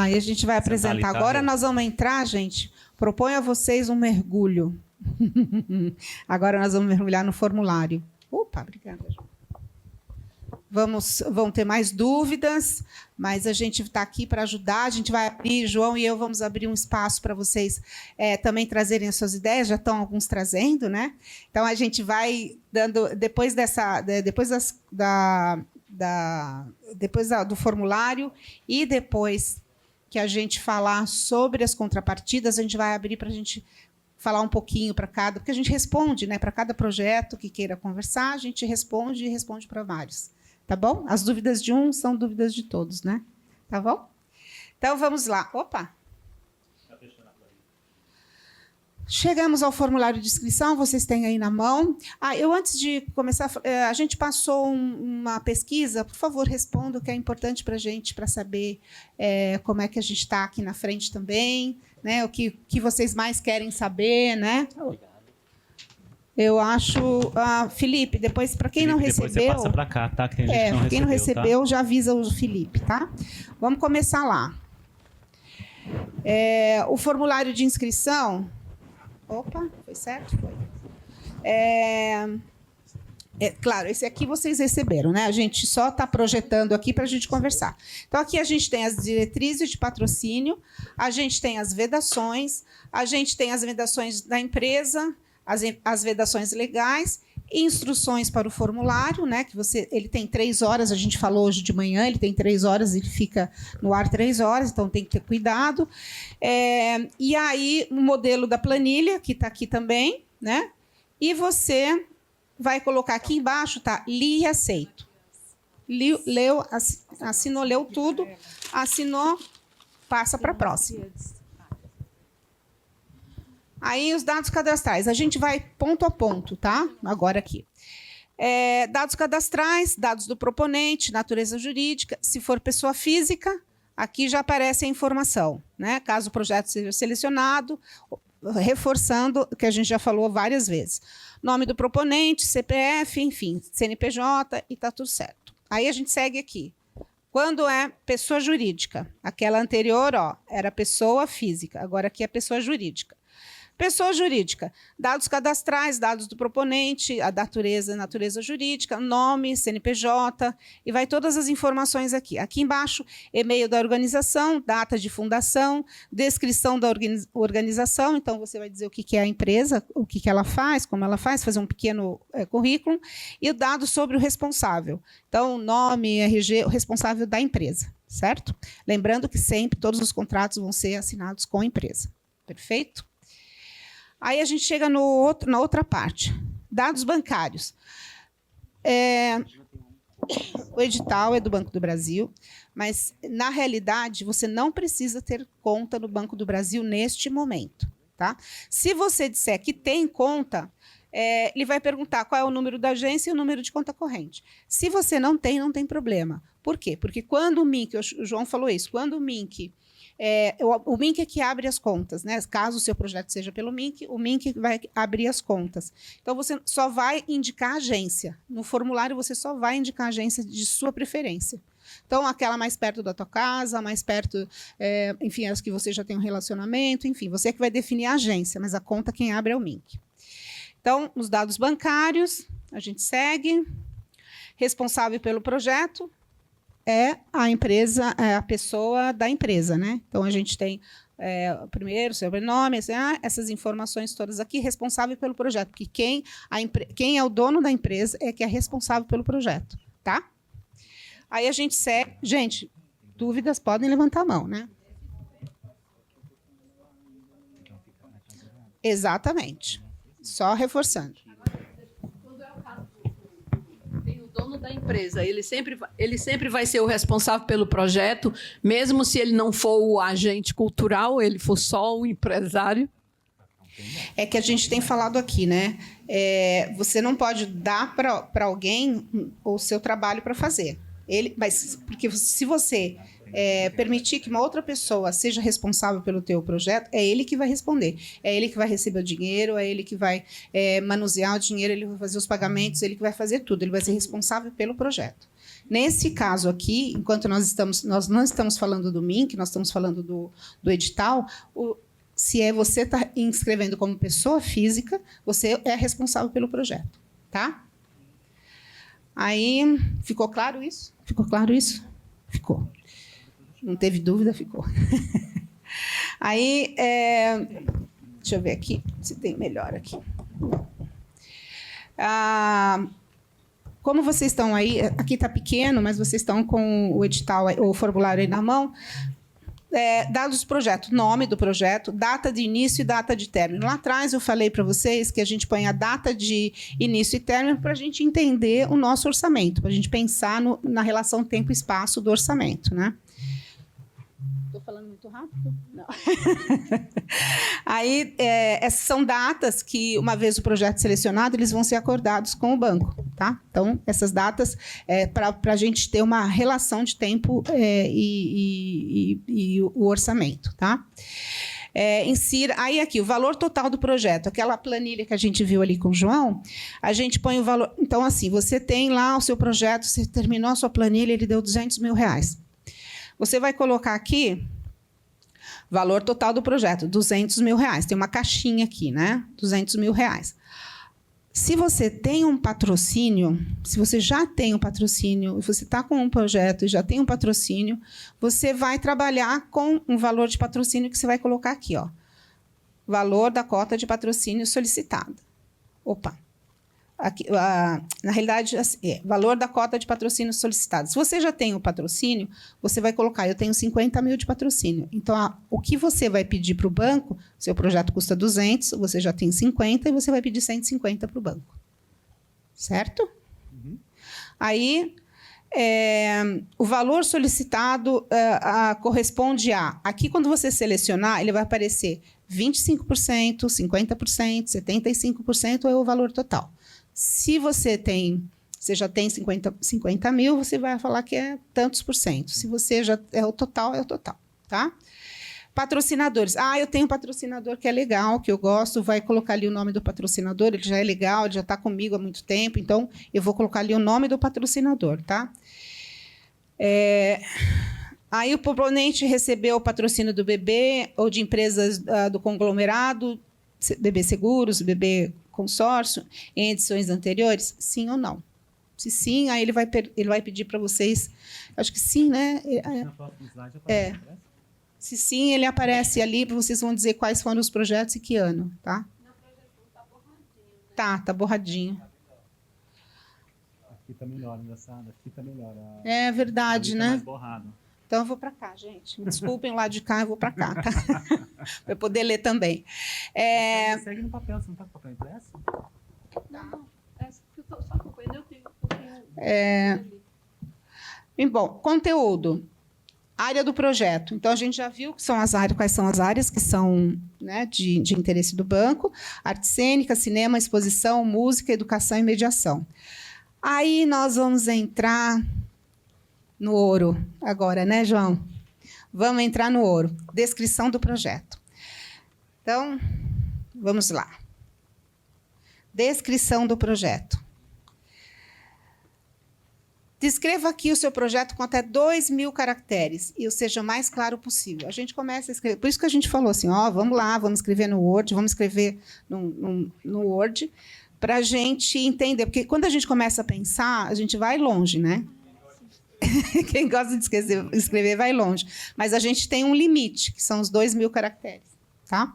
Aí a gente vai apresentar. Agora nós vamos entrar, gente. Proponho a vocês um mergulho. Agora nós vamos mergulhar no formulário. Opa, obrigada. Vão ter mais dúvidas, mas a gente está aqui para ajudar. A gente vai abrir, João e eu vamos abrir um espaço para vocês também trazerem as suas ideias. Já estão alguns trazendo, né? Então a gente vai dando depois do formulário e depois que a gente falar sobre as contrapartidas, a gente vai abrir para a gente falar um pouquinho para cada, porque a gente responde, né? Para cada projeto que queira conversar, a gente responde e responde para vários. Tá bom? As dúvidas de um são dúvidas de todos, né? Tá bom? Então, vamos lá. Opa! Chegamos ao formulário de inscrição, vocês têm aí na mão. Eu, antes de começar, a gente passou uma pesquisa. Por favor, responda o que é importante para a gente, para saber como é que a gente está aqui na frente também, né? O que vocês mais querem saber, né? Eu acho... Felipe, depois, para quem não recebeu... Depois você passa para cá, tá? Que tem gente que não quem não recebeu, tá? Já avisa o Felipe, tá? Vamos começar lá. O formulário de inscrição... Opa, foi certo? Foi. Claro, esse aqui vocês receberam, né? A gente só está projetando aqui para a gente conversar. Então, aqui a gente tem as diretrizes de patrocínio, a gente tem as vedações, a gente tem as vedações da empresa, as vedações legais, instruções para o formulário, né? Que ele tem 3 horas, a gente falou hoje de manhã, ele tem 3 horas, ele fica no ar 3 horas, então tem que ter cuidado. E aí, o modelo da planilha, que está aqui também, né? E você vai colocar aqui embaixo, tá? Li e aceito. Leu, assinou, leu tudo, assinou, passa para a próxima. Aí, os dados cadastrais. A gente vai ponto a ponto, tá? Agora aqui. Dados cadastrais, dados do proponente, natureza jurídica. Se for pessoa física, aqui já aparece a informação, né? Caso o projeto seja selecionado, reforçando o que a gente já falou várias vezes. Nome do proponente, CPF, enfim, CNPJ e está tudo certo. Aí a gente segue aqui. Quando é pessoa jurídica? Aquela anterior, era pessoa física. Agora aqui é pessoa jurídica. Pessoa jurídica, dados cadastrais, dados do proponente, a natureza jurídica, nome, CNPJ, e vai todas as informações aqui. Aqui embaixo, e-mail da organização, data de fundação, descrição da organização, então você vai dizer o que é a empresa, o que ela faz, como ela faz, fazer um pequeno currículo, e o dado sobre o responsável. Então, nome, RG, o responsável da empresa, certo? Lembrando que sempre todos os contratos vão ser assinados com a empresa. Perfeito? Aí a gente chega na outra parte. Dados bancários. O edital é do Banco do Brasil, mas, na realidade, você não precisa ter conta no Banco do Brasil neste momento. Tá? Se você disser que tem conta, ele vai perguntar qual é o número da agência e o número de conta corrente. Se você não tem problema. Por quê? Porque quando o MINC, o João falou isso, quando o MINC... o MINC é que abre as contas, né? Caso o seu projeto seja pelo MINC, o MINC vai abrir as contas. Então, você só vai indicar a agência. No formulário, você só vai indicar a agência de sua preferência. Então, aquela mais perto da tua casa, mais perto, enfim, as que você já tem um relacionamento, enfim, você que vai definir a agência, mas a conta quem abre é o MINC. Então, os dados bancários, a gente segue. Responsável pelo projeto é a empresa, a pessoa da empresa, né? Então, a gente tem o primeiro, sobrenome, essas informações todas aqui, responsável pelo projeto, porque quem é o dono da empresa é que é responsável pelo projeto, tá? Aí a gente segue... Gente, dúvidas podem levantar a mão, né? Exatamente. Só reforçando. Dono da empresa, ele sempre vai ser o responsável pelo projeto, mesmo se ele não for o agente cultural, ele for só o empresário? É que a gente tem falado aqui, né? Você não pode dar para alguém o seu trabalho para fazer. Porque se você permitir que uma outra pessoa seja responsável pelo teu projeto, é ele que vai responder. É ele que vai receber o dinheiro, é ele que vai manusear o dinheiro, ele vai fazer os pagamentos, ele que vai fazer tudo. Ele vai ser responsável pelo projeto. Nesse caso aqui, enquanto nós não estamos falando do MINC, nós estamos falando do edital, se você está inscrevendo como pessoa física, você é responsável pelo projeto, tá? Aí, ficou claro isso? Ficou claro isso? Ficou. Não teve dúvida, ficou. Aí, deixa eu ver aqui, se tem melhor aqui. Como vocês estão aí, aqui está pequeno, mas vocês estão com o edital, o formulário aí na mão, dados do projeto, nome do projeto, data de início e data de término. Lá atrás eu falei para vocês que a gente põe a data de início e término para a gente entender o nosso orçamento, para a gente pensar na relação tempo e espaço do orçamento, né? Estou falando muito rápido? Não. Aí, essas são datas que, uma vez o projeto selecionado, eles vão ser acordados com o banco, tá? Então, essas datas para a gente ter uma relação de tempo e o orçamento, tá? Insira aí aqui o valor total do projeto, aquela planilha que a gente viu ali com o João, a gente põe o valor. Então, assim, você tem lá o seu projeto, você terminou a sua planilha, ele deu R$200 mil. Você vai colocar aqui valor total do projeto, R$200 mil. Tem uma caixinha aqui, né? R$200 mil. Se você tem um patrocínio, se você já tem um patrocínio, e você está com um projeto e já tem um patrocínio, você vai trabalhar com um valor de patrocínio que você vai colocar aqui, ó. Valor da cota de patrocínio solicitada. Opa. Aqui, na realidade, valor da cota de patrocínio solicitada. Se você já tem o patrocínio, você vai colocar, eu tenho 50 mil de patrocínio. Então, o que você vai pedir para o banco, seu projeto custa 200, você já tem 50, e você vai pedir 150 para o banco. Certo? Uhum. Aí, o valor solicitado corresponde a... Aqui, quando você selecionar, ele vai aparecer 25%, 50%, 75% é o valor total. Se você já tem 50 mil, você vai falar que é tantos por cento. Se você já é o total, tá? Patrocinadores. Eu tenho um patrocinador que é legal, que eu gosto, vai colocar ali o nome do patrocinador, ele já é legal, ele já está comigo há muito tempo, então eu vou colocar ali o nome do patrocinador, tá? Aí o proponente recebeu o patrocínio do BB ou de empresas do conglomerado, BB Seguros, BB Consórcio, em edições anteriores? Sim ou não? Se sim, aí ele vai pedir para vocês... Acho que sim, né? Na próxima slide aparece. Se sim, ele aparece ali, vocês vão dizer quais foram os projetos e que ano, tá? Na projeção está borradinho. Né? Tá borradinho. Aqui está melhor, engraçado. Aqui está melhor. É verdade, né? Tá mais borrado. Então, eu vou para cá, gente. Me desculpem, lá de cá, eu vou para cá, tá? Para poder ler também. Segue no papel, você não está com papel impresso? Não, só acompanhando, eu tenho. Bom, conteúdo. Área do projeto. Então, a gente já viu quais são as áreas que são, né, de interesse do banco. Arte cênica, cinema, exposição, música, educação e mediação. Aí, nós vamos entrar... no ouro agora, né, João? Vamos entrar no ouro. Descrição do projeto. Então, vamos lá. Descrição do projeto. Descreva aqui o seu projeto com até 2.000 caracteres e seja o mais claro possível. A gente começa a escrever... Por isso que a gente falou assim, vamos lá, vamos escrever no Word, vamos escrever no Word, para a gente entender. Porque quando a gente começa a pensar, a gente vai longe, né? Quem gosta de escrever vai longe. Mas a gente tem um limite, que são os 2.000 caracteres. Tá?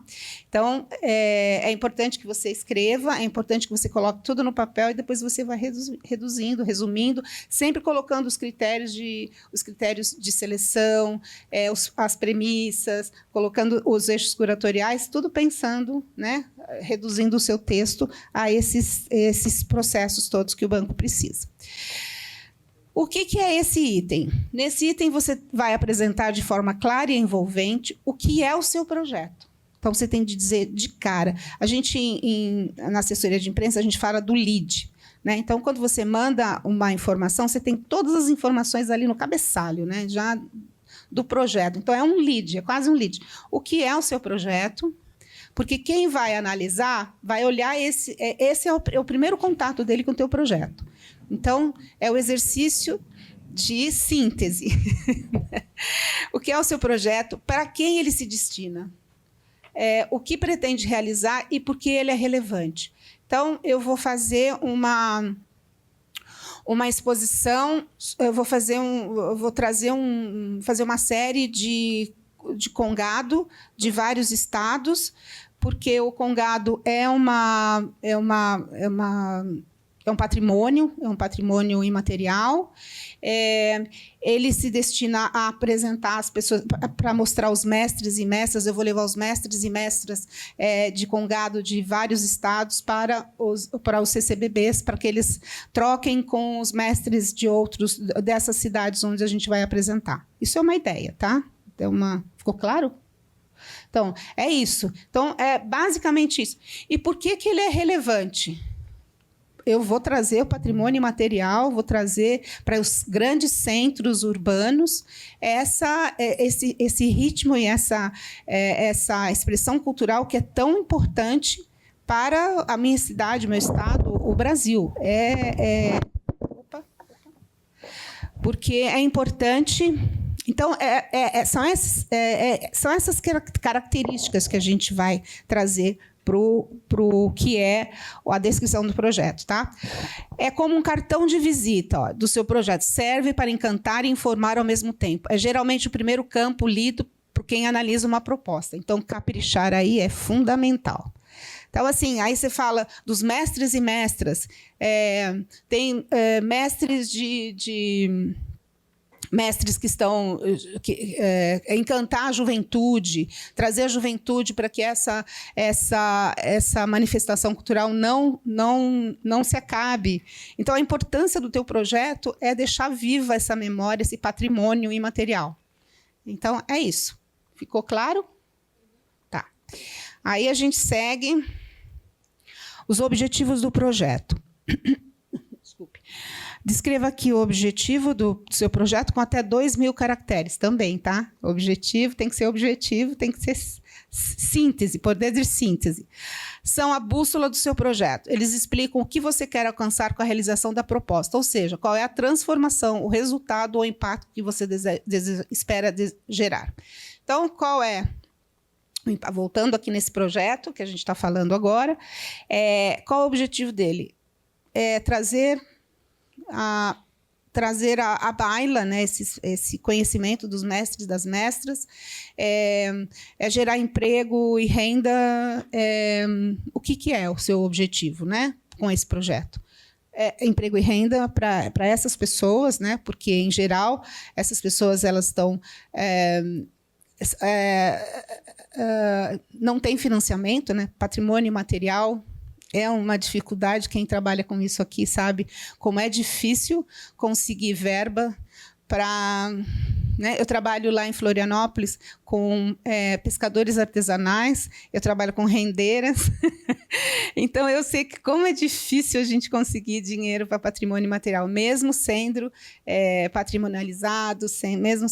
Então, é importante que você escreva, é importante que você coloque tudo no papel e depois você vai reduzindo, resumindo, sempre colocando os critérios de seleção, as premissas, colocando os eixos curatoriais, tudo pensando, né, reduzindo o seu texto a esses processos todos que o banco precisa. O que é esse item? Nesse item, você vai apresentar de forma clara e envolvente o que é o seu projeto. Então, você tem de dizer de cara. A gente, na assessoria de imprensa, a gente fala do lead. Né? Então, quando você manda uma informação, você tem todas as informações ali no cabeçalho, né? Já do projeto. Então, é um lead, é quase um lead. O que é o seu projeto? Porque quem vai analisar vai olhar esse é o primeiro contato dele com o teu projeto. Então, é o exercício de síntese. O que é o seu projeto? Para quem ele se destina? O que pretende realizar e por que ele é relevante? Então, eu vou fazer uma exposição, fazer uma série de congado de vários estados, porque o congado é um patrimônio imaterial. Ele se destina a apresentar as pessoas, para mostrar os mestres e mestras. Eu vou levar os mestres e mestras de congado de vários estados para os CCBBs, para que eles troquem com os mestres dessas cidades onde a gente vai apresentar. Isso é uma ideia, tá? Ficou claro? Então, é isso. Então, é basicamente isso. E por que ele é relevante? Eu vou trazer o patrimônio imaterial, vou trazer para os grandes centros urbanos esse ritmo e essa expressão cultural que é tão importante para a minha cidade, o meu estado, o Brasil. Porque é importante. Então, são essas características que a gente vai trazer para o que é a descrição do projeto. Tá? É como um cartão de visita do seu projeto. Serve para encantar e informar ao mesmo tempo. É geralmente o primeiro campo lido por quem analisa uma proposta. Então, caprichar aí é fundamental. Então, assim, aí você fala dos mestres e mestras. Tem mestres mestres que estão encantar a juventude, trazer a juventude para que essa manifestação cultural não se acabe. Então, a importância do teu projeto é deixar viva essa memória, esse patrimônio imaterial. Então, é isso. Ficou claro? Tá. Aí a gente segue os objetivos do projeto. Desculpe. Descreva aqui o objetivo do seu projeto com até 2.000 caracteres também, tá? Objetivo, tem que ser síntese, poder de síntese. São a bússola do seu projeto. Eles explicam o que você quer alcançar com a realização da proposta, ou seja, qual é a transformação, o resultado ou o impacto que você espera gerar. Então, qual é? Voltando aqui nesse projeto que a gente está falando agora, qual é o objetivo dele? Trazer à baila, né, esse conhecimento dos mestres e das mestras, gerar emprego e renda. O que é o seu objetivo, né, com esse projeto? Emprego e renda para essas pessoas, né, porque, em geral, essas pessoas elas estão... não tem financiamento, né, patrimônio imaterial. É uma dificuldade, quem trabalha com isso aqui sabe como é difícil conseguir verba para... Né? Eu trabalho lá em Florianópolis com pescadores artesanais, eu trabalho com rendeiras. Então, eu sei que como é difícil a gente conseguir dinheiro para patrimônio material, mesmo sendo patrimonializado, mesmo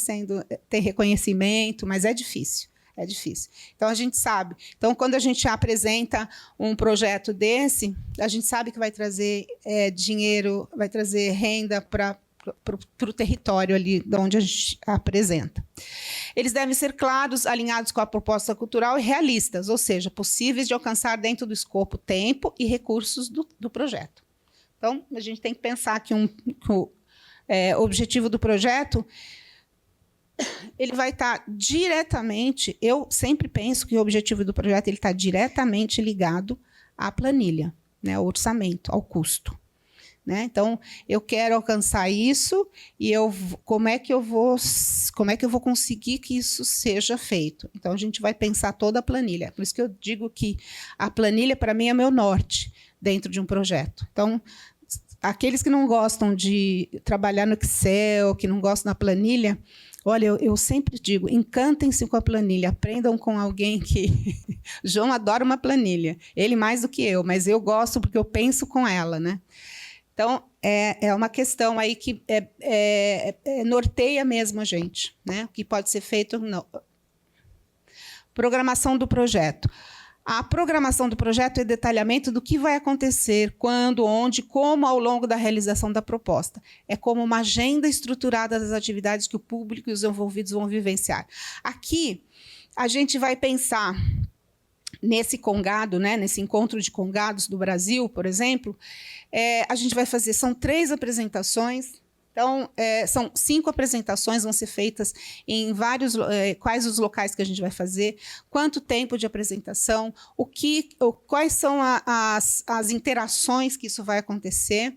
ter reconhecimento, mas é difícil. É difícil. Então, a gente sabe. Então, quando a gente apresenta um projeto desse, a gente sabe que vai trazer dinheiro, vai trazer renda para o território ali de onde a gente apresenta. Eles devem ser claros, alinhados com a proposta cultural e realistas, ou seja, possíveis de alcançar dentro do escopo, tempo e recursos do projeto. Então, a gente tem que pensar que o objetivo do projeto... ele vai estar diretamente... Eu sempre penso que o objetivo do projeto está diretamente ligado à planilha, né, ao orçamento, ao custo. Né? Então, eu quero alcançar isso e como é que eu vou conseguir que isso seja feito? Então, a gente vai pensar toda a planilha. Por isso que eu digo que a planilha, para mim, é meu norte dentro de um projeto. Então, aqueles que não gostam de trabalhar no Excel, que não gostam da planilha... Olha, eu sempre digo, encantem-se com a planilha, aprendam com alguém que... João adora uma planilha, ele mais do que eu, mas eu gosto porque eu penso com ela, né? Então, é uma questão aí que norteia mesmo a gente, né? O que pode ser feito ou não. Programação do projeto. A programação do projeto é detalhamento do que vai acontecer, quando, onde, como ao longo da realização da proposta. É como uma agenda estruturada das atividades que o público e os envolvidos vão vivenciar. Aqui, a gente vai pensar nesse congado, né, nesse encontro de congados do Brasil, por exemplo, a gente vai fazer, são 3 apresentações. Então, são 5 apresentações, vão ser feitas em vários, quais os locais que a gente vai fazer, quanto tempo de apresentação, quais são as interações que isso vai acontecer,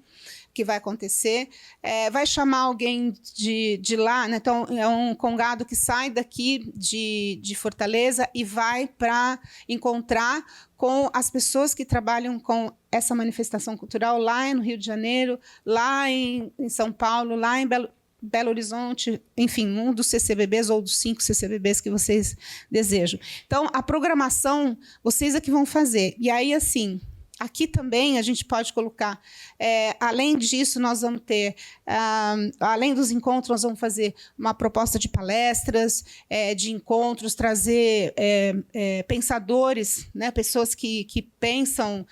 vai chamar alguém de lá, né? Então, é um congado que sai daqui de Fortaleza e vai para encontrar com as pessoas que trabalham com essa manifestação cultural lá no Rio de Janeiro, lá em São Paulo, lá em Belo Horizonte, enfim, um dos CCBBs ou dos 5 CCBBs que vocês desejam. Então, a programação, vocês é que vão fazer. E aí, assim, aqui também a gente pode colocar, além disso, nós vamos ter, além dos encontros, nós vamos fazer uma proposta de palestras, de encontros, trazer pensadores, né, pessoas que pensam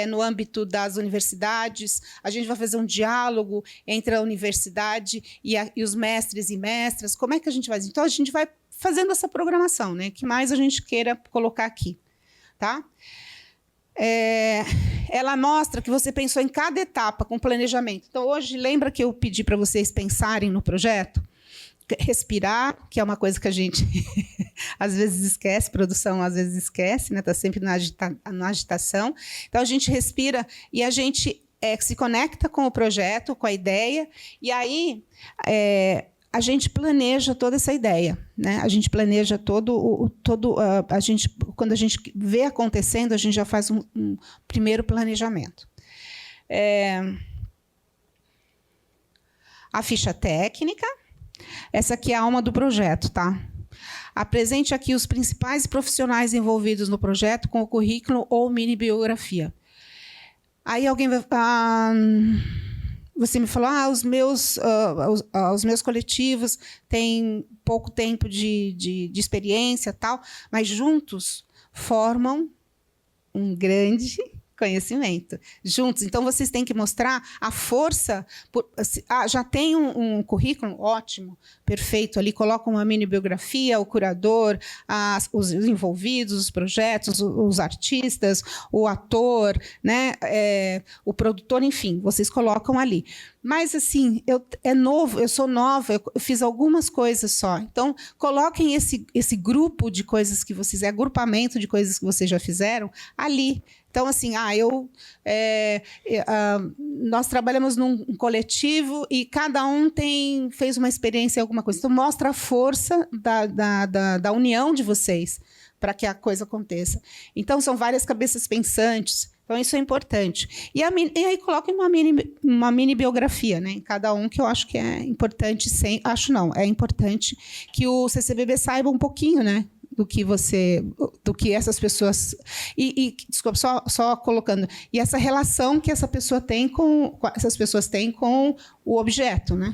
no âmbito das universidades. A gente vai fazer um diálogo entre a universidade e os mestres e mestras. Como é que a gente faz? Então, a gente vai fazendo essa programação, né? O que mais a gente queira colocar aqui, tá? Ela mostra que você pensou em cada etapa com planejamento. Então, hoje, lembra que eu pedi para vocês pensarem no projeto? Respirar, que é uma coisa que a gente às vezes esquece, produção às vezes esquece, né? Está sempre na agitação. Então, a gente respira e a gente se conecta com o projeto, com a ideia, e aí a gente planeja toda essa ideia, né? A gente planeja quando a gente vê acontecendo, a gente já faz um primeiro planejamento. A ficha técnica, essa aqui é a alma do projeto, tá? Apresente aqui os principais profissionais envolvidos no projeto com o currículo ou mini biografia. Aí alguém vai você me falou, os meus coletivos têm pouco tempo de experiência, tal, mas juntos formam um grande conhecimento. Juntos. Então, vocês têm que mostrar a força. Já tem um currículo ótimo, perfeito. Ali coloca uma mini biografia, o curador, os envolvidos, os projetos, os artistas, o ator, né, o produtor, enfim, vocês colocam ali. Mas, assim, eu sou nova, eu fiz algumas coisas só. Então, coloquem esse grupo de coisas que vocês, agrupamento de coisas que vocês já fizeram, ali. Então, assim, nós trabalhamos num coletivo e cada um fez uma experiência em alguma coisa. Então, mostra a força da união de vocês para que a coisa aconteça. Então, são várias cabeças pensantes. Então, isso é importante. E aí coloquem uma mini biografia, né, em cada um, que eu acho que é importante. É importante que o CCBB saiba um pouquinho, né, do que essas pessoas... Desculpa, só colocando... E essa relação que essas pessoas têm com o objeto, né?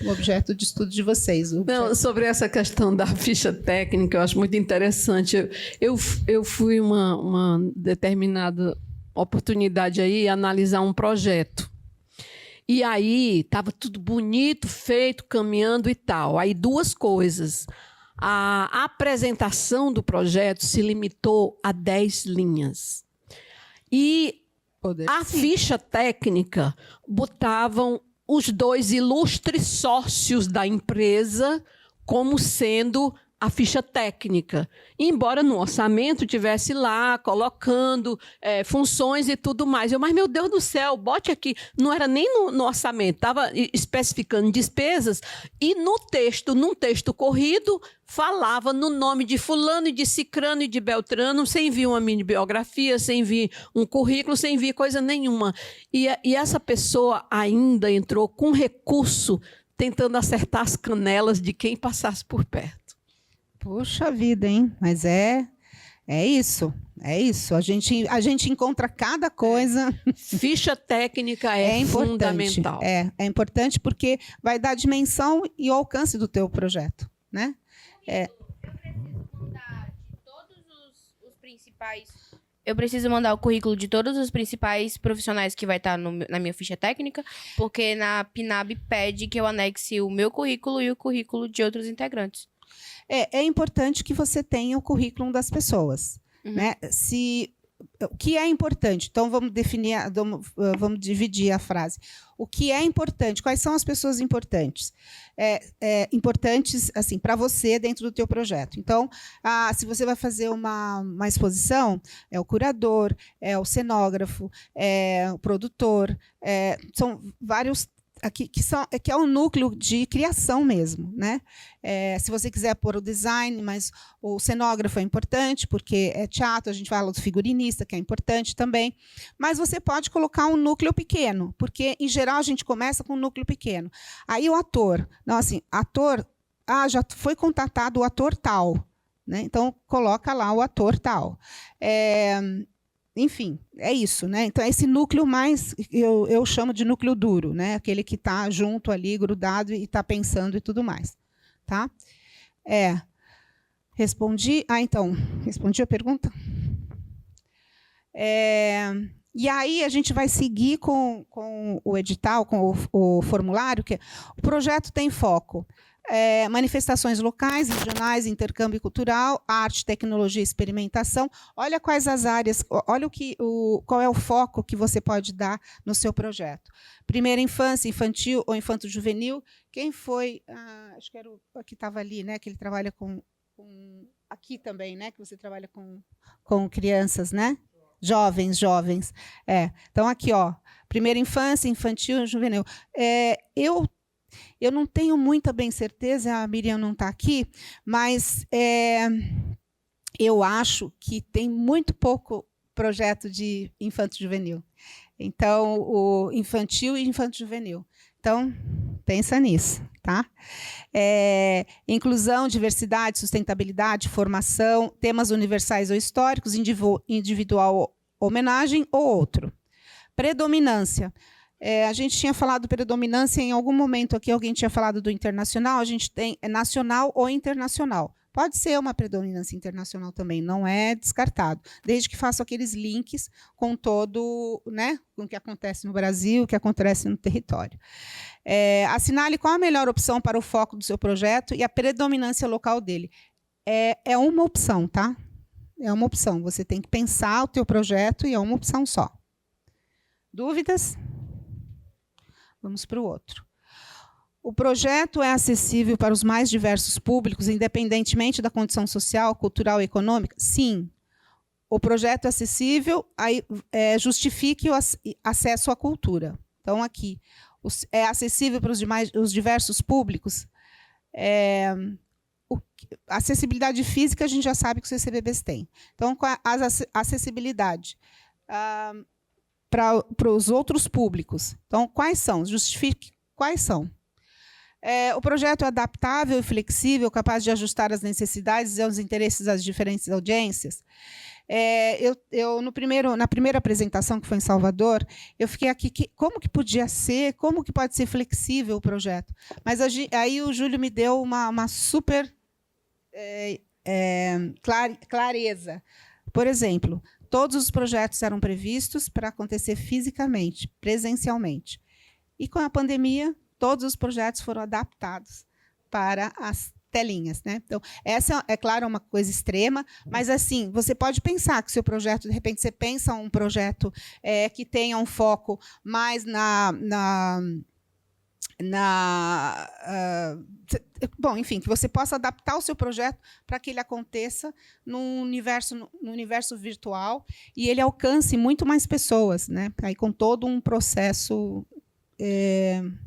O objeto de estudo de vocês. Não, sobre essa questão da ficha técnica, eu acho muito interessante. Eu fui uma determinada oportunidade aí analisar um projeto. E aí estava tudo bonito, feito, caminhando e tal. Aí 2 coisas. A apresentação do projeto se limitou a 10 linhas. E a ficha técnica botavam os 2 ilustres sócios da empresa como sendo a ficha técnica. Embora no orçamento tivesse lá, colocando funções e tudo mais. Mas, meu Deus do céu, bote aqui. Não era nem no orçamento, estava especificando despesas. E num texto corrido, falava no nome de fulano e de cicrano e de beltrano, sem vir uma mini biografia, sem vir um currículo, sem vir coisa nenhuma. E essa pessoa ainda entrou com recurso, tentando acertar as canelas de quem passasse por perto. Puxa vida, hein? Mas é isso. É isso. A gente encontra cada coisa. Ficha técnica é fundamental. É importante porque vai dar dimensão e o alcance do teu projeto, né? Eu preciso mandar de todos os principais eu preciso mandar o currículo de todos os principais profissionais que vai estar na minha ficha técnica, porque na PNAB pede que eu anexe o meu currículo e o currículo de outros integrantes. É importante que você tenha o currículo das pessoas. Uhum. Né? O que é importante? Então, vamos dividir a frase. O que é importante? Quais são as pessoas importantes? Importantes assim, para você dentro do teu projeto. Então, se você vai fazer uma exposição, é o curador, é o cenógrafo, é o produtor, são vários aqui que é um núcleo de criação mesmo, né? Se você quiser pôr o design, mas o cenógrafo é importante, porque é teatro, a gente fala do figurinista, que é importante também, mas você pode colocar um núcleo pequeno, porque, em geral, a gente começa com um núcleo pequeno. Aí o ator, não, assim, ator, já foi contatado o ator tal, né? Então, coloca lá o ator tal. Enfim, é isso, né? Então, esse núcleo mais, eu chamo de núcleo duro, né? Aquele que está junto ali, grudado e está pensando e tudo mais. Tá? Respondi. Então, respondi a pergunta? E aí a gente vai seguir com o edital, com o formulário, que o projeto tem foco. Manifestações locais, regionais, intercâmbio cultural, arte, tecnologia e experimentação. Olha quais as áreas, olha qual é o foco que você pode dar no seu projeto. Primeira infância, infantil ou infanto-juvenil. Quem foi? Acho que era o que estava ali, né? Que ele trabalha com aqui também, né? Que você trabalha com crianças, né? Jovens. Então, aqui, ó, primeira infância, infantil e juvenil. Eu não tenho muita bem certeza, a Miriam não está aqui, mas eu acho que tem muito pouco projeto de infanto-juvenil. Então, o infantil e infanto-juvenil. Então, pensa nisso. Tá? Inclusão, diversidade, sustentabilidade, formação, temas universais ou históricos, individual, homenagem ou outro. Predominância. A gente tinha falado predominância em algum momento aqui, alguém tinha falado do internacional, a gente tem nacional ou internacional. Pode ser uma predominância internacional também, não é descartado, desde que faça aqueles links com todo, né, com o que acontece no Brasil, o que acontece no território. Assinale qual a melhor opção para o foco do seu projeto e a predominância local dele. É uma opção, tá? É uma opção, você tem que pensar o teu projeto e é uma opção só. Dúvidas? Vamos para o outro. O projeto é acessível para os mais diversos públicos, independentemente da condição social, cultural e econômica? Sim. O projeto é acessível, justifique o acesso à cultura. Então, aqui, é acessível para os diversos públicos? Acessibilidade física, a gente já sabe que os CCBBs têm. Então, a acessibilidade para os outros públicos. Então, quais são? Justifique quais são. O projeto é adaptável e flexível, capaz de ajustar as necessidades e aos interesses das diferentes audiências. Na primeira apresentação, que foi em Salvador, eu fiquei aqui, como que podia ser, como que pode ser flexível o projeto? Mas aí o Júlio me deu uma super clareza. Por exemplo, todos os projetos eram previstos para acontecer fisicamente, presencialmente. E com a pandemia, todos os projetos foram adaptados para as telinhas, né? Então, essa é claro uma coisa extrema, mas assim, você pode pensar que o seu projeto, de repente, você pensa um projeto que tenha um foco mais bom, enfim, que você possa adaptar o seu projeto para que ele aconteça no universo virtual e ele alcance muito mais pessoas, né? Aí com todo um processo.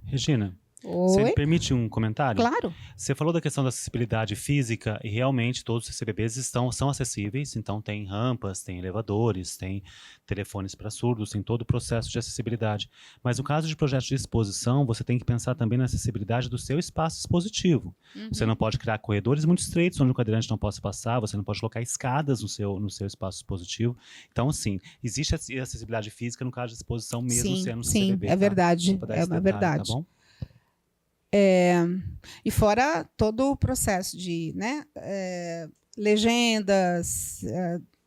Regina, Oi? você me permite um comentário? Claro. Você falou da questão da acessibilidade física e realmente todos os CCBBs são acessíveis, então tem rampas, tem elevadores, tem telefones para surdos, tem todo o processo de acessibilidade. Mas no caso de projetos de exposição, você tem que pensar também na acessibilidade do seu espaço expositivo. Uhum. Você não pode criar corredores muito estreitos onde o cadeirante não possa passar, você não pode colocar escadas no seu espaço expositivo. Então, assim, existe acessibilidade física no caso de exposição mesmo sendo CCBB. Sim, é verdade. Tá? É verdade. Tá bom? E fora todo o processo de legendas,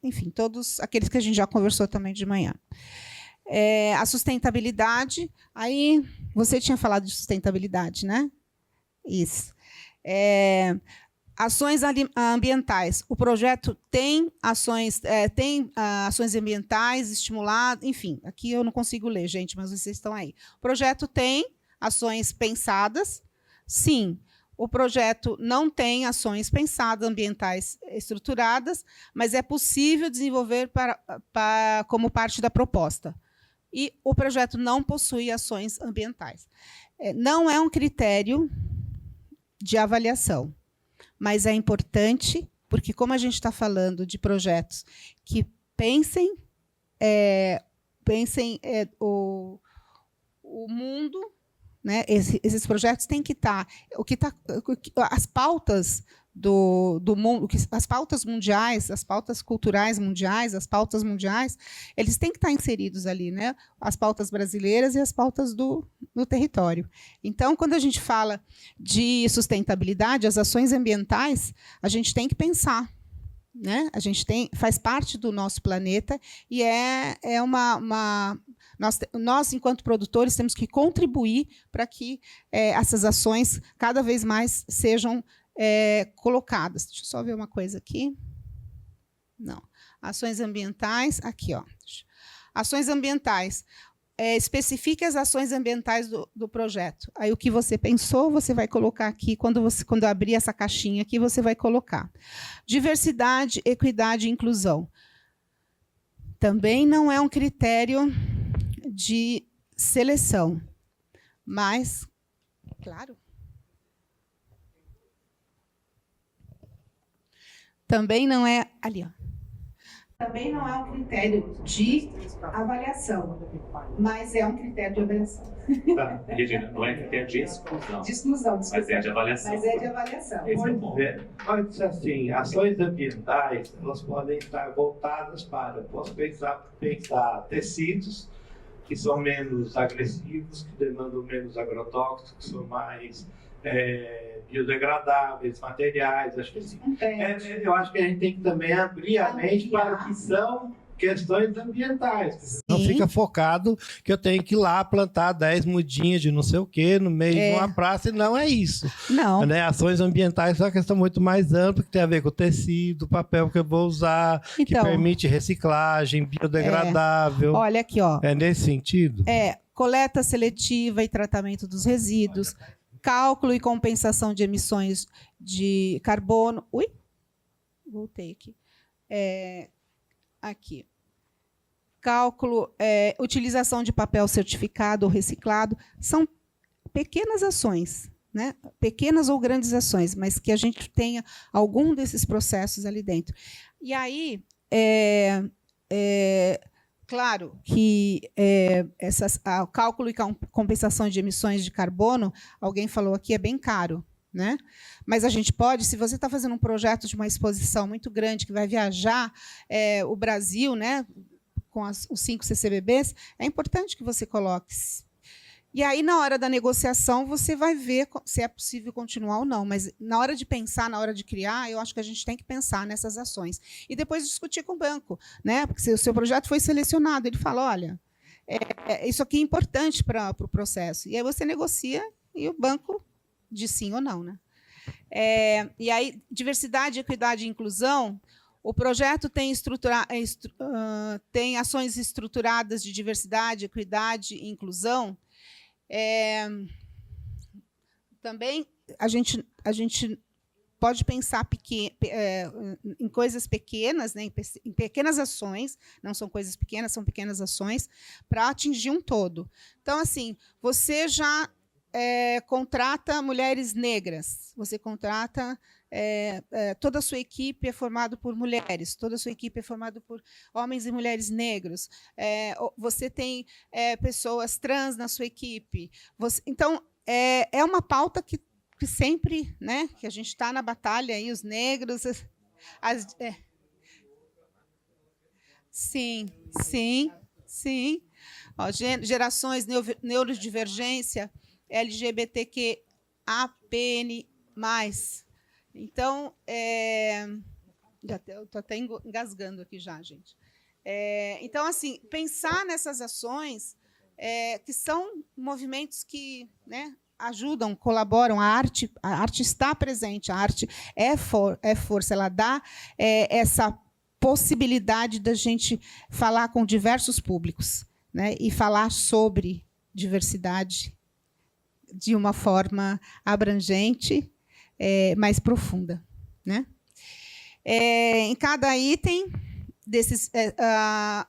enfim, todos aqueles que a gente já conversou também de manhã. A sustentabilidade, aí você tinha falado de sustentabilidade, né? Isso. Ações ambientais. O projeto tem ações ambientais estimuladas, enfim, aqui eu não consigo ler, gente, mas vocês estão aí. O projeto tem ações pensadas, sim. O projeto não tem ações pensadas ambientais estruturadas, mas é possível desenvolver como parte da proposta. E o projeto não possui ações ambientais. Não é um critério de avaliação, mas é importante, porque como a gente está falando de projetos que pensem o mundo, né? Esses projetos têm que estar... as pautas do mundo, as pautas mundiais, as pautas culturais mundiais, as pautas mundiais, eles têm que estar inseridos ali, né? As pautas brasileiras e as pautas do território. Então, quando a gente fala de sustentabilidade, as ações ambientais, a gente tem que pensar, né? A gente faz parte do nosso planeta e nós, enquanto produtores, temos que contribuir para que essas ações cada vez mais sejam colocadas. Deixa eu só ver uma coisa aqui. Não. Ações ambientais, aqui, ó. Ações ambientais. Especifique as ações ambientais do projeto. Aí o que você pensou, você vai colocar aqui, quando abrir essa caixinha aqui, você vai colocar. Diversidade, equidade e inclusão. Também não é um critério de seleção, mas, claro, também não é ali, ó. Também não é um critério de avaliação, mas é um critério de avaliação. Tá. Regina, não é critério de exclusão. De exclusão, Mas é de avaliação. Mas é de avaliação. Esse é o ponto. Pode ser assim, ações ambientais, elas podem estar voltadas para, posso pensar tecidos que são menos agressivos, que demandam menos agrotóxicos, que são mais biodegradáveis, materiais, acho que assim. Eu acho que a gente tem que também abrir a mente para o que são questões ambientais. Não fica focado que eu tenho que ir lá plantar 10 mudinhas de não sei o quê no meio de uma praça, e não é isso. Não. Né? Ações ambientais é uma questão muito mais ampla, que tem a ver com o tecido, o papel que eu vou usar, que permite reciclagem, biodegradável. Olha aqui, ó. É nesse sentido? Coleta seletiva e tratamento dos resíduos, cálculo e compensação de emissões de carbono. Ui? Voltei aqui. Aqui. Cálculo, utilização de papel certificado ou reciclado. São pequenas ações, né? Pequenas ou grandes ações, mas que a gente tenha algum desses processos ali dentro. E aí, claro que o cálculo e compensação de emissões de carbono, alguém falou aqui, é bem caro. Né? Mas a gente pode, se você está fazendo um projeto de uma exposição muito grande que vai viajar o Brasil, né, com os 5 CCBBs, é importante que você coloque. E aí, na hora da negociação, você vai ver se é possível continuar ou não. Mas na hora de pensar, na hora de criar, eu acho que a gente tem que pensar nessas ações. E depois discutir com o banco. Né? Porque se o seu projeto foi selecionado, ele fala, olha, isso aqui é importante para o processo. E aí você negocia e o banco diz sim ou não. Né? E aí, diversidade, equidade e inclusão, o projeto tem ações estruturadas de diversidade, equidade e inclusão. Também a gente pode pensar em coisas pequenas, né, em pequenas ações, não são coisas pequenas, são pequenas ações, para atingir um todo. Então, assim, você já contrata mulheres negras, você contrata toda a sua equipe é formada por mulheres, toda a sua equipe é formada por homens e mulheres negros, você tem pessoas trans na sua equipe. Então, é uma pauta que sempre, né, que a gente está na batalha, aí, os negros... Sim. Ó, gerações, neurodivergência, LGBTQAPN+. Então, Eu estou até engasgando aqui já, gente. Então, assim, pensar nessas ações que são movimentos que, né, ajudam, colaboram, a arte está presente, a arte é força, ela dá essa possibilidade da gente falar com diversos públicos, né, e falar sobre diversidade de uma forma abrangente, mais profunda, né? Em cada item desses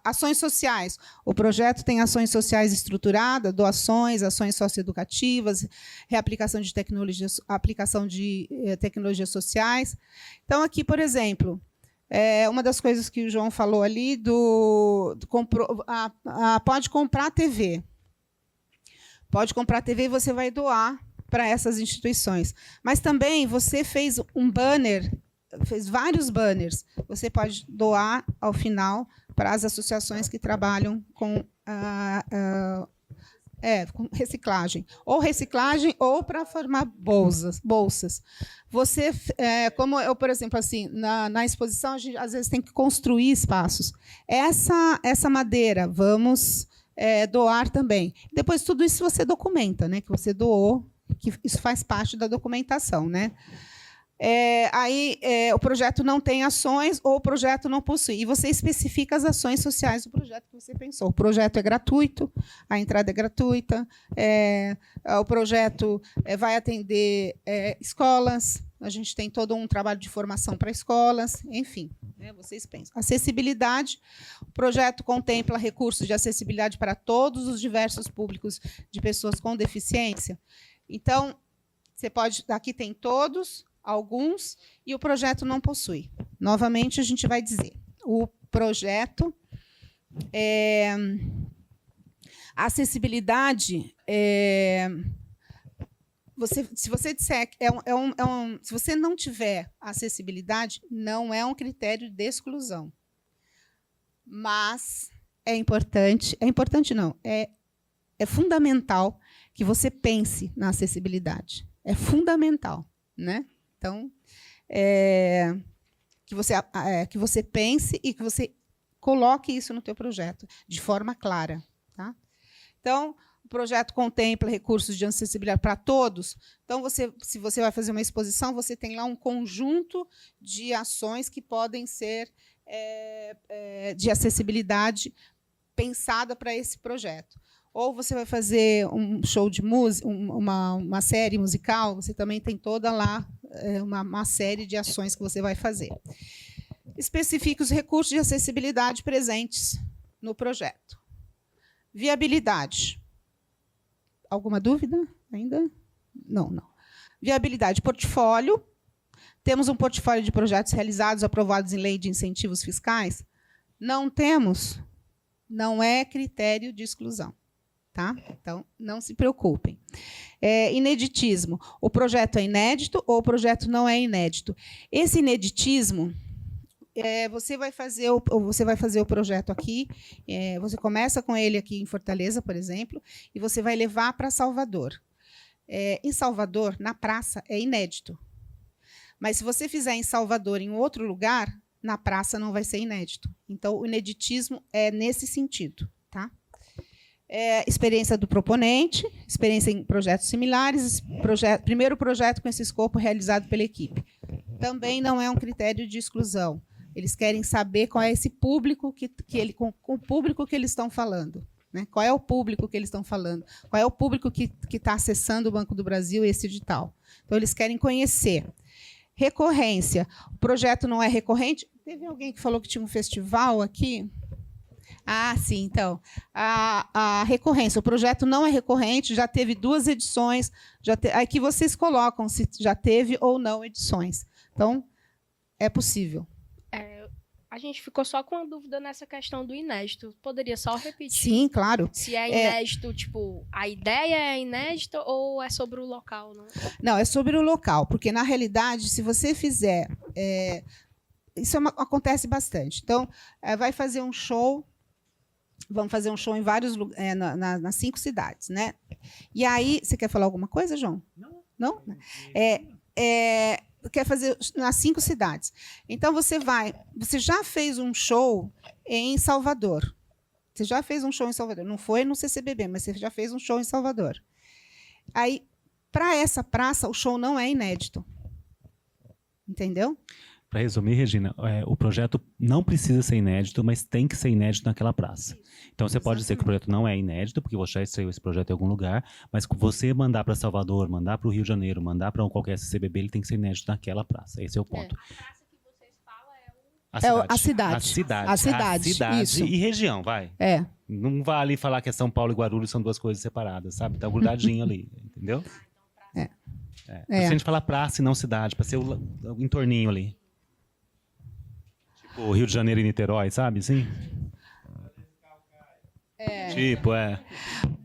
ações sociais, o projeto tem ações sociais estruturadas, doações, ações socioeducativas, reaplicação de tecnologias, aplicação de tecnologias sociais. Então, aqui, por exemplo, uma das coisas que o João falou ali pode comprar TV. Pode comprar TV e você vai doar para essas instituições. Mas também você fez um banner, fez vários banners. Você pode doar ao final para as associações que trabalham com com reciclagem ou para formar bolsas. Você, como eu, por exemplo, assim, na exposição, a gente às vezes tem que construir espaços. Essa madeira, vamos doar também. Depois, tudo isso você documenta, né? Que você doou, que isso faz parte da documentação, né? O projeto não tem ações ou o projeto não possui. E você especifica as ações sociais do projeto que você pensou. O projeto é gratuito, a entrada é gratuita, o projeto vai atender escolas, a gente tem todo um trabalho de formação para escolas, enfim, né, vocês pensam. Acessibilidade, o projeto contempla recursos de acessibilidade para todos os diversos públicos de pessoas com deficiência. Então, você pode, aqui tem todos, alguns, e o projeto não possui. Novamente, a gente vai dizer, o projeto, a acessibilidade, se você disser que se você não tiver acessibilidade, não é um critério de exclusão. Mas é importante não, é fundamental que você pense na acessibilidade. É fundamental, né? Então, que você pense e que você coloque isso no teu projeto de forma clara, tá? Então, o projeto contempla recursos de acessibilidade para todos. Então, se você vai fazer uma exposição, você tem lá um conjunto de ações que podem ser de acessibilidade pensada para esse projeto. Ou você vai fazer um show de música, uma série musical, você também tem toda lá uma série de ações que você vai fazer. Especifique os recursos de acessibilidade presentes no projeto. Viabilidade. Alguma dúvida ainda? Não. Viabilidade. Portfólio. Temos um portfólio de projetos realizados, aprovados em lei de incentivos fiscais? Não temos. Não é critério de exclusão. Tá? Então, não se preocupem. Ineditismo. O projeto é inédito ou o projeto não é inédito? Esse ineditismo, você vai fazer o projeto aqui, você começa com ele aqui em Fortaleza, por exemplo, e você vai levar para Salvador. Em Salvador, na praça, é inédito. Mas, se você fizer em Salvador, em outro lugar, na praça não vai ser inédito. Então, o ineditismo é nesse sentido. Tá? Experiência do proponente, experiência em projetos similares, primeiro projeto com esse escopo realizado pela equipe. Também não é um critério de exclusão. Eles querem saber qual é esse público com o público que eles estão falando. Né? Qual é o público que eles estão falando? Qual é o público que está acessando o Banco do Brasil e esse edital? Então, eles querem conhecer. Recorrência. O projeto não é recorrente. Teve alguém que falou que tinha um festival aqui? Ah, sim, então. A recorrência. O projeto não é recorrente, já teve 2 edições. Aqui vocês colocam se já teve ou não edições. Então, é possível. A gente ficou só com a dúvida nessa questão do inédito. Poderia só repetir? Sim, claro. Se é inédito, tipo, a ideia é inédita ou é sobre o local? Não, é sobre o local, porque, na realidade, se você fizer... isso acontece bastante. Então, vai fazer um show... Vamos fazer um show em vários lugares, nas 5 cidades, né? E aí, você quer falar alguma coisa, João? Não? quer fazer nas 5 cidades. Então, você já fez um show em Salvador. Você já fez um show em Salvador. Não foi no CCBB, mas você já fez um show em Salvador. Aí, para essa praça, o show não é inédito. Entendeu? Para resumir, Regina, o projeto não precisa ser inédito, mas tem que ser inédito naquela praça. Então, você pode dizer que o projeto não é inédito, porque você já estreou esse projeto em algum lugar, mas você mandar para Salvador, mandar para o Rio de Janeiro, mandar para qualquer CCBB, ele tem que ser inédito naquela praça. Esse é o ponto. A cidade. Isso. E região, vai. Não vai ali falar que é São Paulo e Guarulhos são 2 coisas separadas, sabe? Tá grudadinho ali, entendeu? Se a gente falar praça e não cidade, para ser o entorninho ali. Tipo Rio de Janeiro e Niterói, sabe? Sim.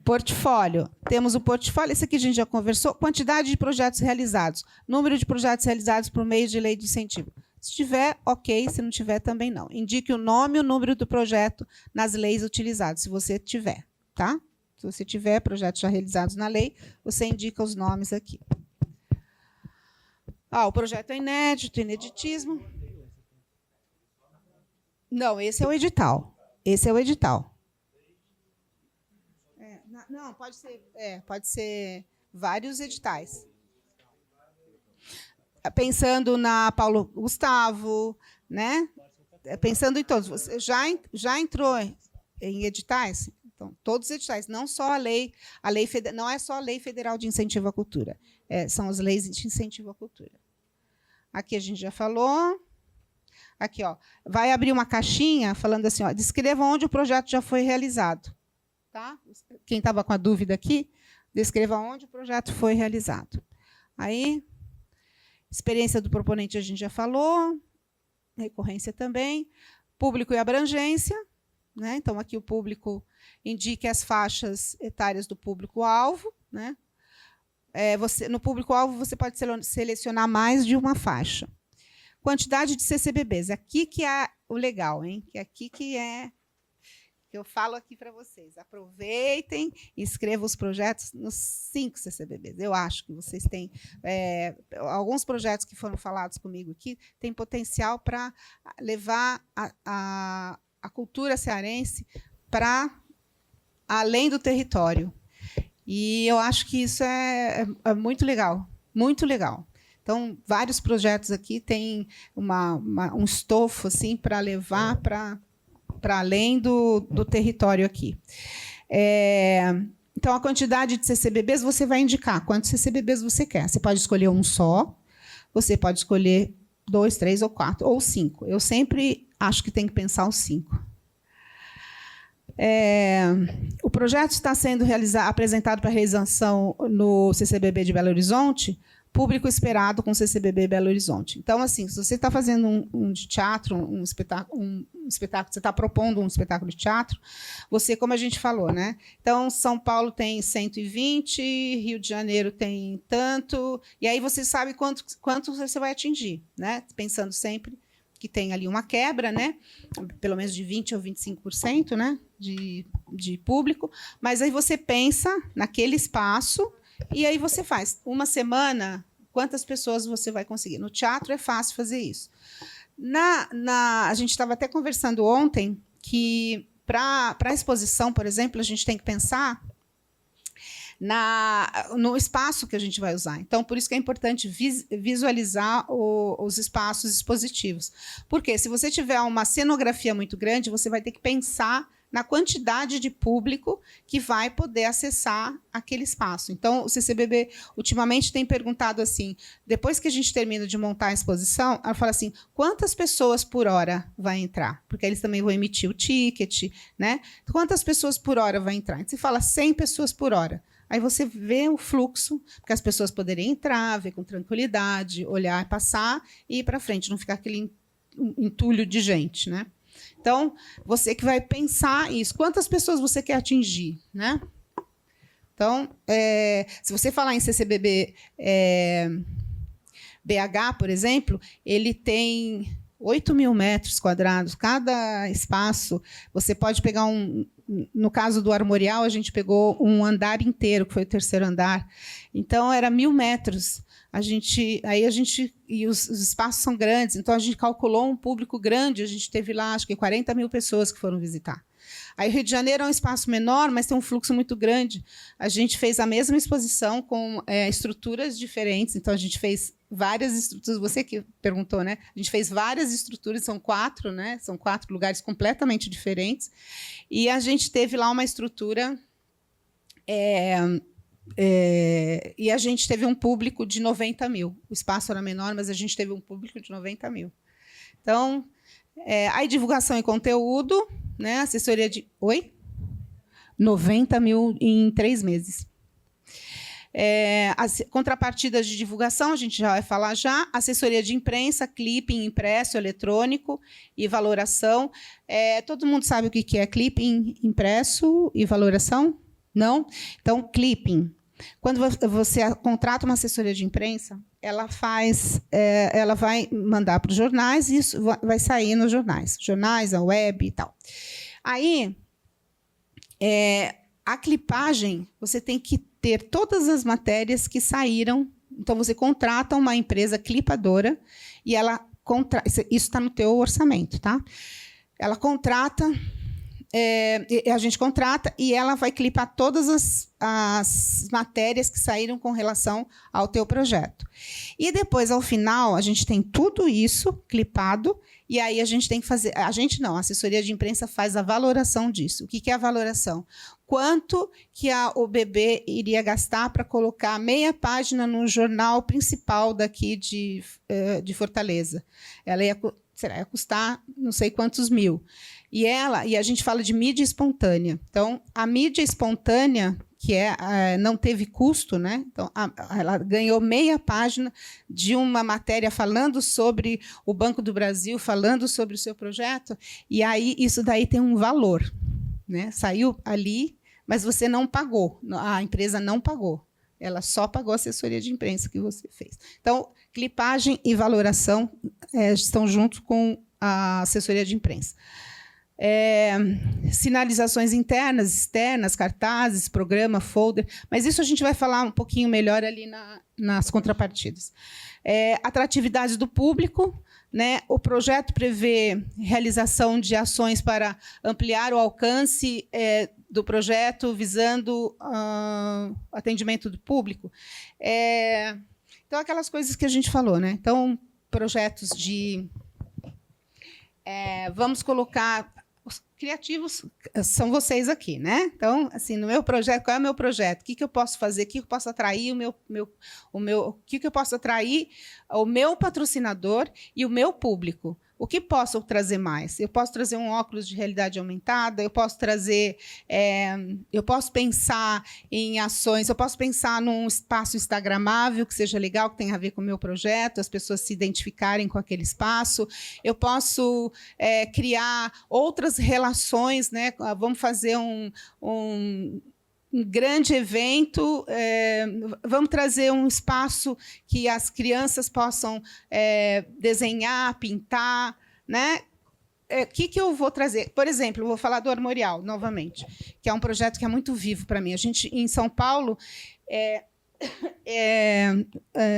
Portfólio. Temos o portfólio. Esse aqui a gente já conversou. Quantidade de projetos realizados. Número de projetos realizados por meio de lei de incentivo. Se tiver, ok. Se não tiver, também não. Indique o nome e o número do projeto nas leis utilizadas, se você tiver. Tá? Se você tiver projetos já realizados na lei, você indica os nomes aqui. O projeto é inédito, ineditismo. Não, esse é o edital. Não, pode ser vários editais. Pensando na Paulo Gustavo, né? Pensando em todos. Você já entrou em editais? Então, todos os editais, não só a lei não é só a Lei Federal de Incentivo à Cultura, são as leis de incentivo à cultura. Aqui a gente já falou. Aqui, vai abrir uma caixinha falando assim, descreva onde o projeto já foi realizado. Tá? Quem estava com a dúvida aqui, descreva onde o projeto foi realizado. Aí, experiência do proponente a gente já falou, recorrência também, público e abrangência, né? Então, aqui o público indique as faixas etárias do público-alvo, né? No público-alvo, você pode selecionar mais de uma faixa. Quantidade de CCBBs. Aqui que é o legal, hein? Que aqui que é que eu falo aqui para vocês. Aproveitem e escrevam os projetos nos 5 CCBBs. Eu acho que vocês têm alguns projetos que foram falados comigo aqui têm potencial para levar a cultura cearense para além do território. E eu acho que isso é muito legal, muito legal. Então, vários projetos aqui têm um estofo assim, para levar para além do território aqui. Então, a quantidade de CCBBs, você vai indicar quantos CCBBs você quer. Você pode escolher um só, você pode escolher 2, 3 ou 4, ou 5. Eu sempre acho que tem que pensar os 5. O projeto está sendo apresentado para realização no CCBB de Belo Horizonte, público esperado com CCBB Belo Horizonte. Então, assim, se você está fazendo um de teatro, um espetáculo, você está propondo um espetáculo de teatro, você, como a gente falou, né? Então, São Paulo tem 120, Rio de Janeiro tem tanto, e aí você sabe quanto você vai atingir, né? Pensando sempre que tem ali uma quebra, né? Pelo menos de 20% ou 25%, né? De público, mas aí você pensa naquele espaço e aí você faz. Uma semana, quantas pessoas você vai conseguir? No teatro é fácil fazer isso. A gente estava até conversando ontem que, para a exposição, por exemplo, a gente tem que pensar no espaço que a gente vai usar. Então, por isso que é importante visualizar os espaços expositivos. Porque se você tiver uma cenografia muito grande, você vai ter que pensar na quantidade de público que vai poder acessar aquele espaço. Então, o CCBB, ultimamente, tem perguntado assim, depois que a gente termina de montar a exposição, ela fala assim, quantas pessoas por hora vai entrar? Porque eles também vão emitir o ticket, né? Quantas pessoas por hora vai entrar? Então, você fala 100 pessoas por hora. Aí você vê o fluxo, porque as pessoas poderem entrar, ver com tranquilidade, olhar, passar e ir para frente, não ficar aquele entulho de gente, né? Então, você que vai pensar isso. Quantas pessoas você quer atingir, né? Então, se você falar em CCBB BH, por exemplo, ele tem 8.000 metros quadrados, cada espaço. Você pode pegar no caso do Armorial, a gente pegou um andar inteiro, que foi o 3º andar. Então, era 1.000 metros. E os espaços são grandes, então a gente calculou um público grande, a gente teve lá, acho que 40.000 pessoas que foram visitar. Aí o Rio de Janeiro é um espaço menor, mas tem um fluxo muito grande. A gente fez a mesma exposição com estruturas diferentes, então a gente fez várias estruturas, você que perguntou, né? A gente fez várias estruturas, são 4, né? São 4 lugares completamente diferentes. E a gente teve lá uma estrutura... e a gente teve um público de 90.000. O espaço era menor, mas a gente teve um público de 90.000. Então, aí divulgação e conteúdo, né? Assessoria de... Oi? 90.000 em 3 meses. As contrapartidas de divulgação, a gente já vai falar já. Assessoria de imprensa, clipping impresso, eletrônico e valoração. Todo mundo sabe o que é clipping impresso e valoração? Não? Então, clipping. Quando você contrata uma assessoria de imprensa, ela vai mandar para os jornais e isso vai sair nos jornais. Jornais, a web e tal. Aí, a clipagem, você tem que ter todas as matérias que saíram. Então, você contrata uma empresa clipadora e ela isso está no teu orçamento, tá? Ela contrata... a gente contrata e ela vai clipar todas as matérias que saíram com relação ao teu projeto. E depois, ao final, a gente tem tudo isso clipado e aí a gente tem que fazer... A assessoria de imprensa faz a valoração disso. O que é a valoração? Quanto que o BB iria gastar para colocar meia página no jornal principal daqui de Fortaleza? Ela ia custar não sei quantos mil. E a gente fala de mídia espontânea. Então, a mídia espontânea, que não teve custo, né? Então, ela ganhou meia página de uma matéria falando sobre o Banco do Brasil, falando sobre o seu projeto, e aí isso daí tem um valor, né? Saiu ali, mas você não pagou, a empresa não pagou. Ela só pagou a assessoria de imprensa que você fez. Então, clipagem e valoração estão juntos com a assessoria de imprensa. Sinalizações internas, externas, cartazes, programa, folder, mas isso a gente vai falar um pouquinho melhor ali nas contrapartidas. Atratividade do público, né? O projeto prevê realização de ações para ampliar o alcance do projeto, visando atendimento do público. Então, aquelas coisas que a gente falou, né? Então, projetos de... vamos colocar... Os criativos são vocês aqui, né? Então, assim, no meu projeto, qual é o meu projeto? O que eu posso fazer? O que eu posso atrair o que eu posso atrair o meu patrocinador e o meu público? O que posso trazer mais? Eu posso trazer um óculos de realidade aumentada, eu posso trazer... eu posso pensar em ações, eu posso pensar num espaço instagramável, que seja legal, que tenha a ver com o meu projeto, as pessoas se identificarem com aquele espaço. Eu posso criar outras relações, né? Vamos fazer um grande evento, vamos trazer um espaço que as crianças possam desenhar, pintar, né? O que eu vou trazer? Por exemplo, eu vou falar do Armorial, novamente, que é um projeto que é muito vivo para mim. A gente, em São Paulo,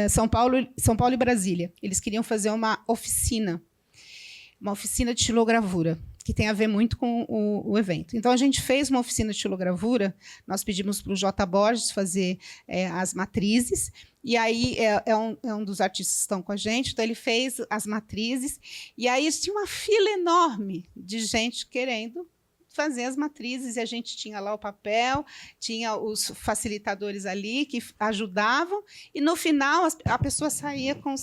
São Paulo e Brasília, eles queriam fazer uma oficina de xilogravura, que tem a ver muito com o evento. Então, a gente fez uma oficina de xilogravura, nós pedimos para o J. Borges fazer as matrizes, e aí é um dos artistas que estão com a gente, então ele fez as matrizes, e aí tinha uma fila enorme de gente querendo fazer as matrizes, e a gente tinha lá o papel, tinha os facilitadores ali que ajudavam, e no final a pessoa saía com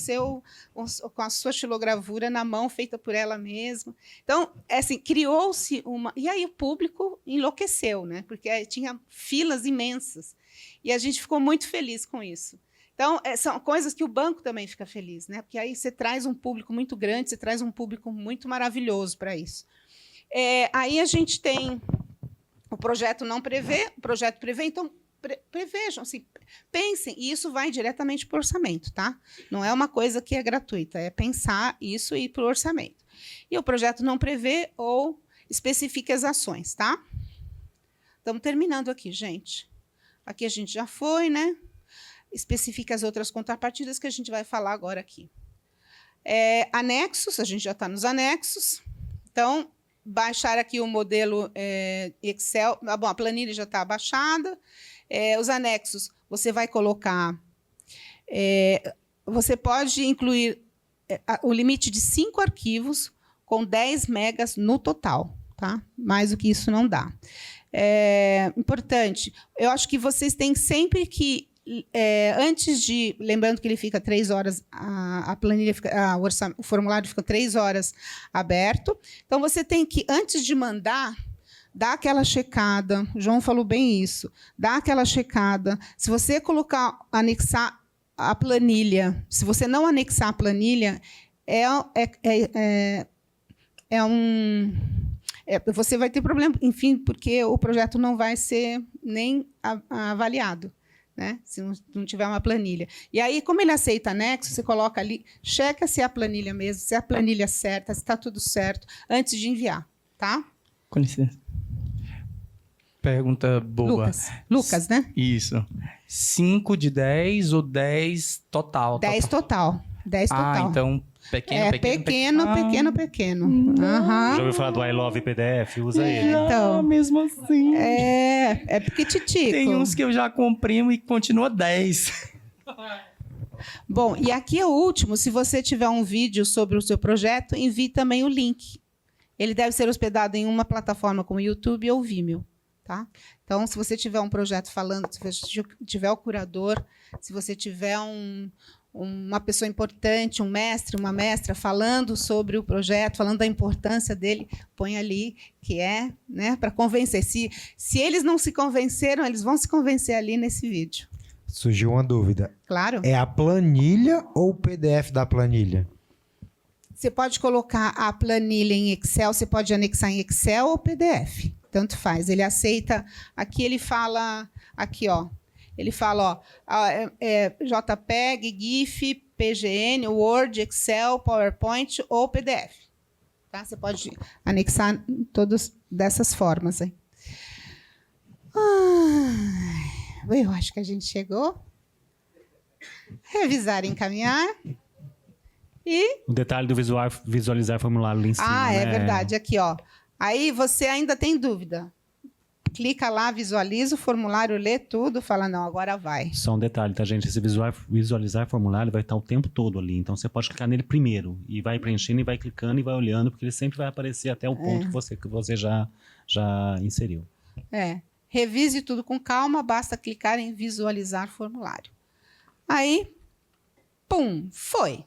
a sua xilogravura na mão, feita por ela mesma. Então, assim, criou-se uma... E aí o público enlouqueceu, né? Porque tinha filas imensas, e a gente ficou muito feliz com isso. Então, são coisas que o banco também fica feliz, né? Porque aí você traz um público muito grande, você traz um público muito maravilhoso para isso. Aí a gente tem o projeto não prevê, o projeto prevê, então prevejam, assim, pensem, e isso vai diretamente para o orçamento, tá? Não é uma coisa que é gratuita, é pensar isso e ir para o orçamento. E o projeto não prevê ou especifica as ações, tá? Estamos terminando aqui, gente. Aqui a gente já foi, né? Especifica as outras contrapartidas que a gente vai falar agora aqui. Anexos, a gente já está nos anexos. Então, baixar aqui o modelo Excel. Bom, a planilha já está baixada. Os anexos, você vai colocar... você pode incluir o limite de 5 arquivos com 10 megas no total, tá? Mais do que isso não dá. Importante, eu acho que vocês têm sempre que, antes de... Lembrando que ele fica 3 horas, a planilha fica, o formulário fica 3 horas aberto. Então, você tem que, antes de mandar, dar aquela checada. O João falou bem isso. Dá aquela checada. Se você anexar a planilha, se você não anexar a planilha, você vai ter problema, enfim, porque o projeto não vai ser nem avaliado, né? Se não tiver uma planilha. E aí, como ele aceita anexo, você coloca ali, checa se é a planilha mesmo, se é a planilha certa, se está tudo certo, antes de enviar, tá? Com licença. Pergunta boa. Lucas, né? Isso. 5 de 10 ou 10 total? 10 total. 10 total. Então, pequeno. Uhum. Já ouviu falar do I Love PDF? Usa ele. Então, mesmo assim. É piquititico. Tem uns que eu já comprimo e continua 10. Bom, e aqui é o último. Se você tiver um vídeo sobre o seu projeto, envie também o link. Ele deve ser hospedado em uma plataforma como YouTube ou Vimeo. Tá? Então, se você tiver um projeto falando, se você tiver o curador, se você tiver uma pessoa importante, um mestre, uma mestra, falando sobre o projeto, falando da importância dele, põe ali, que né, para convencer. Se eles não se convenceram, eles vão se convencer ali nesse vídeo. Surgiu uma dúvida. Claro. É a planilha ou o PDF da planilha? Você pode colocar a planilha em Excel, você pode anexar em Excel ou PDF. Tanto faz. Ele aceita... Aqui ele fala... Aqui, ó. Ele fala, JPEG, GIF, PGN, Word, Excel, PowerPoint ou PDF. Tá? Você pode anexar todas dessas formas. Aí. Eu acho que a gente chegou. Revisar e encaminhar. E... O detalhe do visualizar formulário ali em cima, é né? verdade. Aqui, ó. Aí você ainda tem dúvida. Clica lá, visualiza o formulário, lê tudo, fala, não, agora vai. Só um detalhe, tá, gente? Esse visualizar formulário vai estar o tempo todo ali. Então, você pode clicar nele primeiro. E vai preenchendo, e vai clicando, e vai olhando, porque ele sempre vai aparecer até o ponto que você já inseriu. Revise tudo com calma, basta clicar em visualizar formulário. Aí, pum, foi.